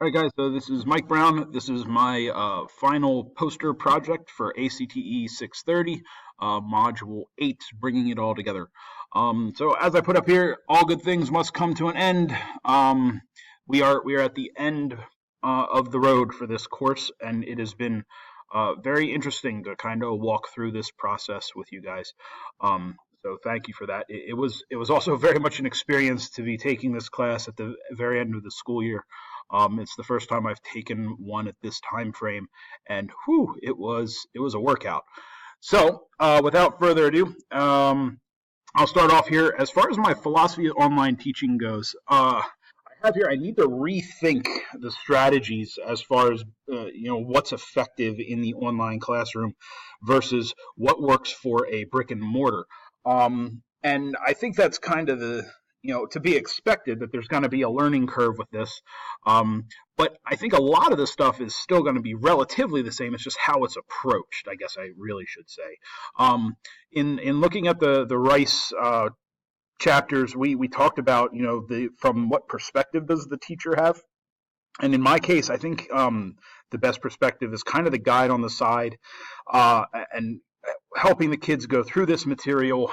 All right, guys, so this is Mike Brown. This is my final poster project for ACTE 630, Module 8, bringing it all together. So as I put up here, all good things must come to an end. We are at the end of the road for this course, and it has been very interesting to kind of walk through this process with you guys. So thank you for that. It was also very much an experience to be taking this class at the very end of the school year. It's the first time I've taken one at this time frame, and it was a workout. So without further ado, I'll start off here. As far as my philosophy of online teaching goes, I need to rethink the strategies as far as what's effective in the online classroom versus what works for a brick and mortar. And I think that's kind of to be expected, that there's going to be a learning curve with this. But I think a lot of the stuff is still going to be relatively the same. It's just how it's approached, I guess I really should say. In looking at the Rice chapters, we talked about, from what perspective does the teacher have? And in my case, I think the best perspective is kind of the guide on the side, and helping the kids go through this material,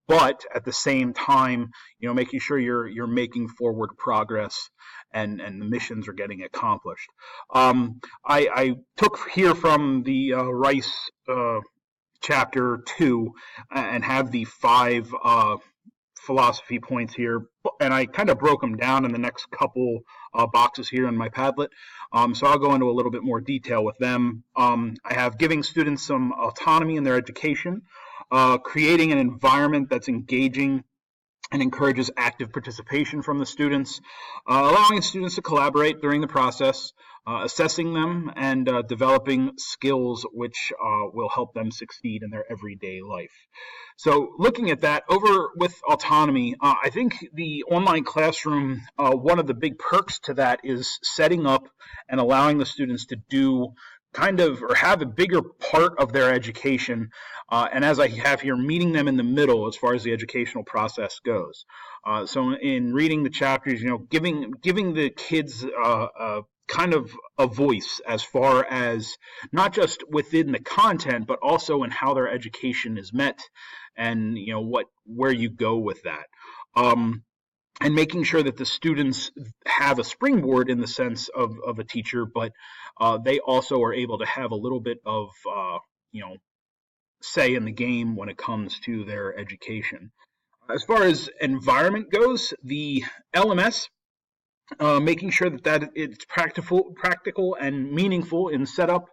but at the same time, making sure you're making forward progress and the missions are getting accomplished. I took here from the Rice chapter 2 and have the 5 philosophy points here, and I kind of broke them down in the next couple boxes here in my Padlet. So I'll go into a little bit more detail with them. I have giving students some autonomy in their education, creating an environment that's engaging and encourages active participation from the students, allowing students to collaborate during the process, assessing them, and developing skills which will help them succeed in their everyday life. So looking at that, over with autonomy, I think the online classroom, one of the big perks to that is setting up and allowing the students to do or have a bigger part of their education, and as I have here, meeting them in the middle as far as the educational process goes. So in reading the chapters, giving the kids kind of a voice as far as not just within the content, but also in how their education is met, and where you go with that. And making sure that the students have a springboard in the sense of a teacher, but they also are able to have a little bit of say in the game when it comes to their education. As far as environment goes, the LMS, making sure that it's practical and meaningful in setup.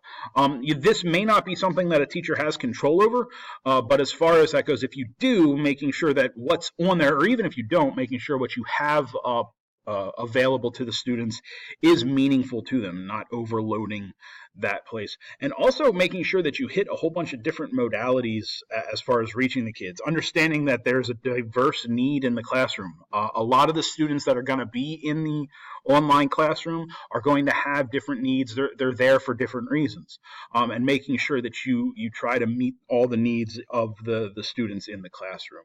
This may not be something that a teacher has control over, but as far as that goes, if you do, making sure that what's on there, or even if you don't, making sure what you have available to the students is meaningful to them, not overloading that place. And also making sure that you hit a whole bunch of different modalities as far as reaching the kids, understanding that there's a diverse need in the classroom. A lot of the students that are going to be in the online classroom are going to have different needs. They're there for different reasons, and making sure that you try to meet all the needs of the students in the classroom.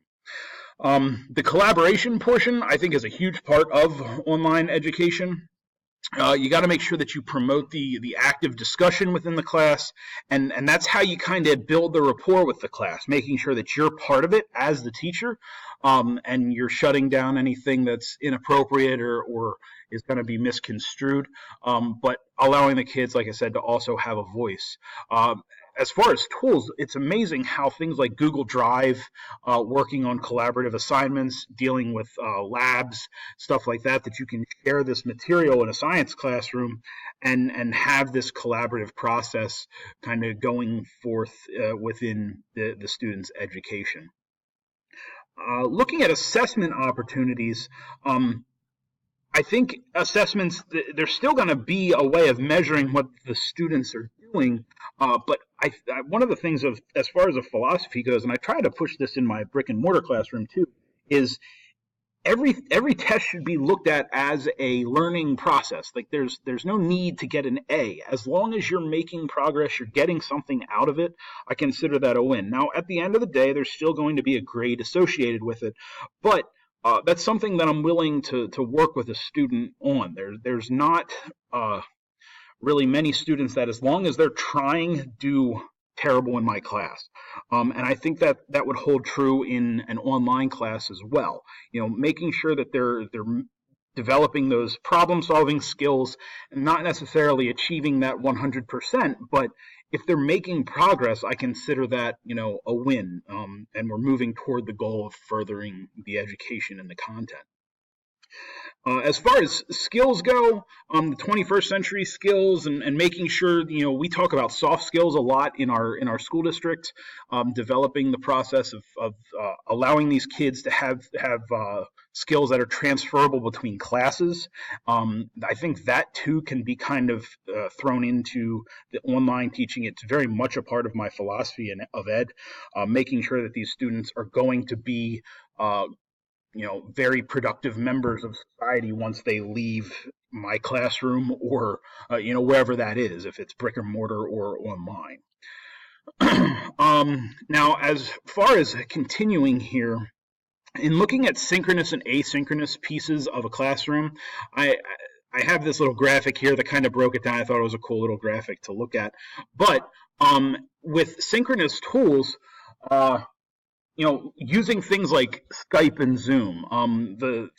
The collaboration portion, I think, is a huge part of online education. You got to make sure that you promote the active discussion within the class, and that's how you kind of build the rapport with the class, making sure that you're part of it as the teacher, and you're shutting down anything that's inappropriate or is going to be misconstrued, but allowing the kids, like I said, to also have a voice. As far as tools, it's amazing how things like Google Drive, working on collaborative assignments, dealing with labs, stuff like that you can share this material in a science classroom and have this collaborative process kind of going forth within the student's education. Looking at assessment opportunities, I think assessments, there's still going to be a way of measuring what the students are doing, but one of the things as far as a philosophy goes, and I try to push this in my brick and mortar classroom too, is every test should be looked at as a learning process. Like there's no need to get an A. As long as you're making progress, you're getting something out of it, I consider that a win. Now, at the end of the day, there's still going to be a grade associated with it, but that's something that I'm willing to work with a student on. There's not really many students that, as long as they're trying, do terrible in my class. And I think that that would hold true in an online class as well. Making sure that they're developing those problem solving skills and not necessarily achieving that 100%, but if they're making progress, I consider that, a win. And we're moving toward the goal of furthering the education and the content. As far as skills go, the 21st century skills and making sure, we talk about soft skills a lot in our school district, developing the process of allowing these kids to have skills that are transferable between classes. I think that too can be kind of thrown into the online teaching. It's very much a part of my philosophy of ed, making sure that these students are going to be very productive members of society once they leave my classroom or, wherever that is, if it's brick and mortar or online. Now, as far as continuing here, in looking at synchronous and asynchronous pieces of a classroom, I have this little graphic here that kind of broke it down. I thought it was a cool little graphic to look at. But with synchronous tools, using things like Skype and Zoom.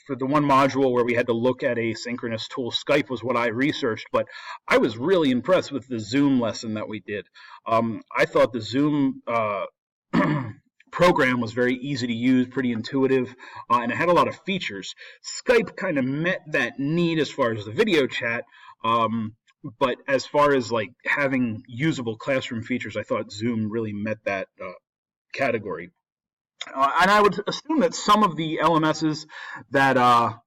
For the one module where we had to look at a synchronous tool, Skype was what I researched, but I was really impressed with the Zoom lesson that we did. I thought the Zoom program was very easy to use, pretty intuitive, and it had a lot of features. Skype kind of met that need as far as the video chat, but as far as like having usable classroom features, I thought Zoom really met that category. And I would assume that some of the LMSs that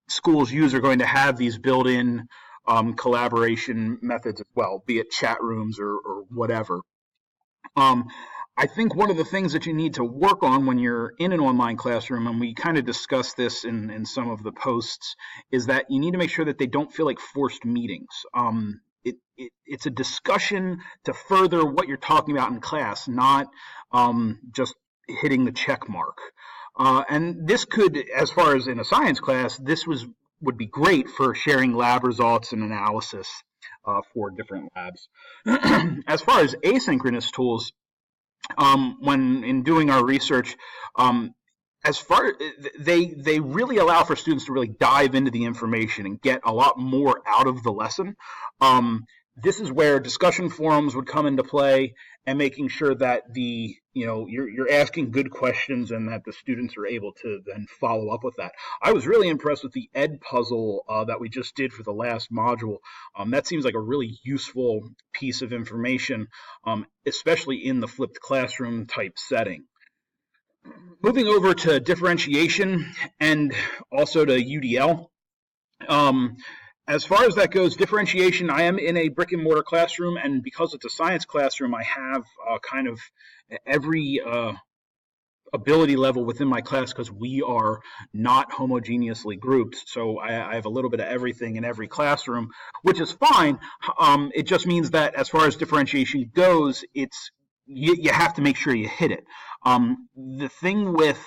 schools use are going to have these built-in collaboration methods as well, be it chat rooms or whatever. I think one of the things that you need to work on when you're in an online classroom, and we kind of discussed this in some of the posts, is that you need to make sure that they don't feel like forced meetings. It's a discussion to further what you're talking about in class, not just hitting the check mark. And this could, as far as in a science class, would be great for sharing lab results and analysis for different labs. As far as asynchronous tools, when in doing our research, they really allow for students to really dive into the information and get a lot more out of the lesson. This is where discussion forums would come into play, and making sure that you're asking good questions and that the students are able to then follow up with that. I was really impressed with the Ed puzzle that we just did for the last module. That seems like a really useful piece of information, especially in the flipped classroom type setting. Moving over to differentiation and also to UDL. As far as that goes, differentiation, I am in a brick and mortar classroom, and because it's a science classroom, I have kind of every ability level within my class because we are not homogeneously grouped. So I have a little bit of everything in every classroom, which is fine. It just means that as far as differentiation goes, you have to make sure you hit it. The thing with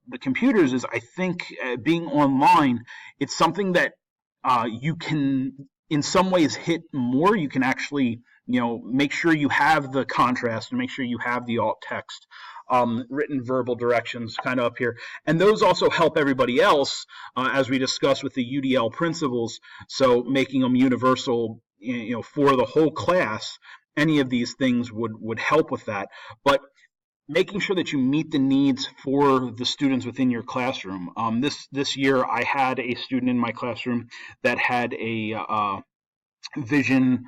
the computers is, I think being online, it's something that you can in some ways hit more. You can actually make sure you have the contrast and make sure you have the alt text, written verbal directions kind of up here, and those also help everybody else as we discussed with the UDL principles. So making them universal for the whole class, any of these things would help with that. But making sure that you meet the needs for the students within your classroom. This year, I had a student in my classroom that had a vision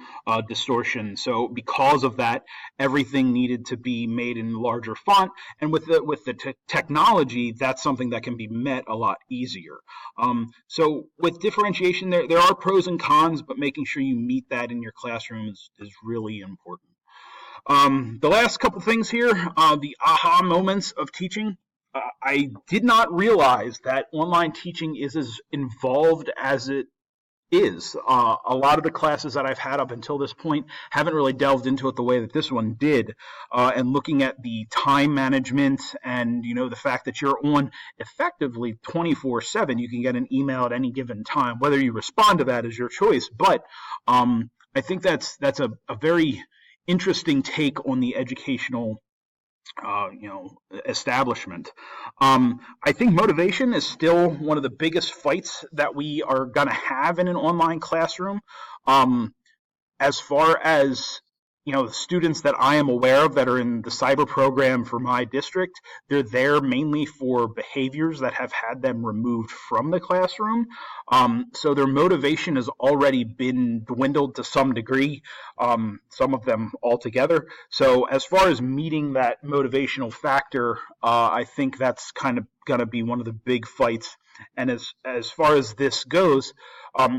distortion. So because of that, everything needed to be made in larger font. And with the technology, that's something that can be met a lot easier. So with differentiation, there are pros and cons, but making sure you meet that in your classroom is really important. The last couple things here, the aha moments of teaching. I did not realize that online teaching is as involved as it is. A lot of the classes that I've had up until this point haven't really delved into it the way that this one did. And looking at the time management and, the fact that you're on effectively 24/7, you can get an email at any given time. Whether you respond to that is your choice. But I think that's a very interesting take on the educational establishment. I think motivation is still one of the biggest fights that we are going to have in an online classroom. As far as the students that I am aware of that are in the cyber program for my district, they're there mainly for behaviors that have had them removed from the classroom. So their motivation has already been dwindled to some degree, some of them altogether. So as far as meeting that motivational factor, I think that's kind of going to be one of the big fights. And as far as this goes,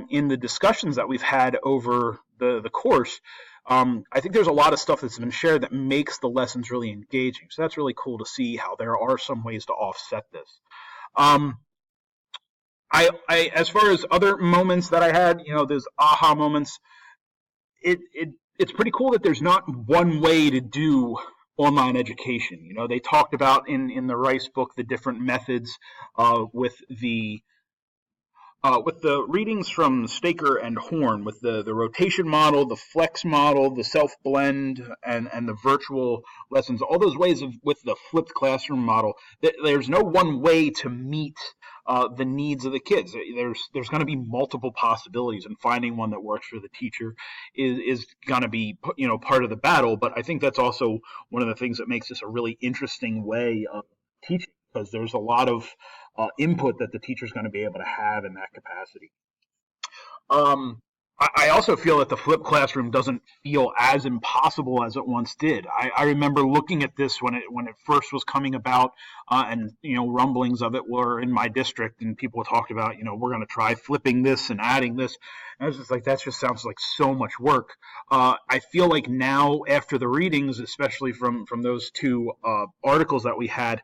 in the discussions that we've had over the course, I think there's a lot of stuff that's been shared that makes the lessons really engaging. So that's really cool to see how there are some ways to offset this. As far as other moments that I had, those aha moments, it's pretty cool that there's not one way to do online education. They talked about in the Rice book the different methods with the readings from Staker and Horn, with the rotation model, the flex model, the self-blend, and the virtual lessons, all those ways with the flipped classroom model, there's no one way to meet the needs of the kids. There's going to be multiple possibilities, and finding one that works for the teacher is going to be part of the battle. But I think that's also one of the things that makes this a really interesting way of teaching, because there's a lot of input that the teacher is going to be able to have in that capacity. I also feel that the flipped classroom doesn't feel as impossible as it once did. I remember looking at this when it first was coming about, and rumblings of it were in my district, and people talked about we're going to try flipping this and adding this. And I was just like, that just sounds like so much work. I feel like now, after the readings, especially from those two articles that we had,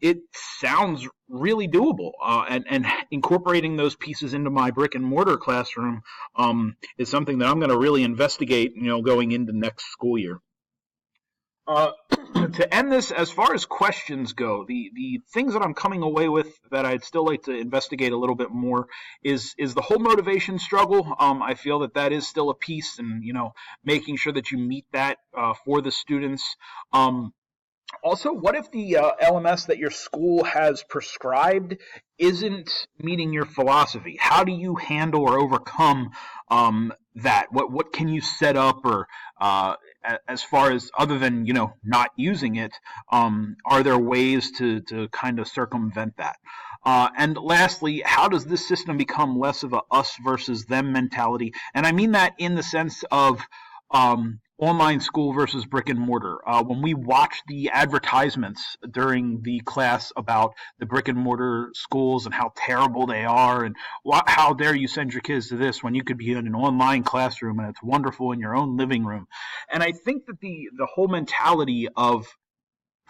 it sounds really doable, and incorporating those pieces into my brick and mortar classroom is something that I'm going to really investigate, going into next school year. To end this, as far as questions go, the things that I'm coming away with that I'd still like to investigate a little bit more is the whole motivation struggle. I feel that is still a piece, and making sure that you meet that for the students. Also, what if the LMS that your school has prescribed isn't meeting your philosophy? How do you handle or overcome that? What can you set up, or as far as, other than not using it, are there ways to kind of circumvent that? And lastly, how does this system become less of a us versus them mentality? And I mean that in the sense of online school versus brick and mortar. When we watch the advertisements during the class about the brick and mortar schools and how terrible they are, and how dare you send your kids to this when you could be in an online classroom and it's wonderful in your own living room. And I think that the whole mentality of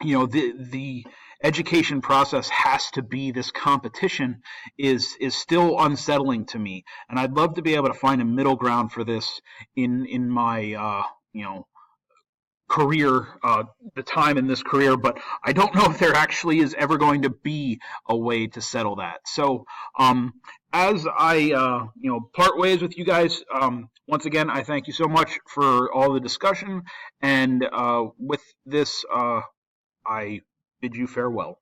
the education process has to be this competition is still unsettling to me, and I'd love to be able to find a middle ground for this in my career, the time in this career, but I don't know if there actually is ever going to be a way to settle that. So as I part ways with you guys, once again, I thank you so much for all the discussion, and with this I bid you farewell.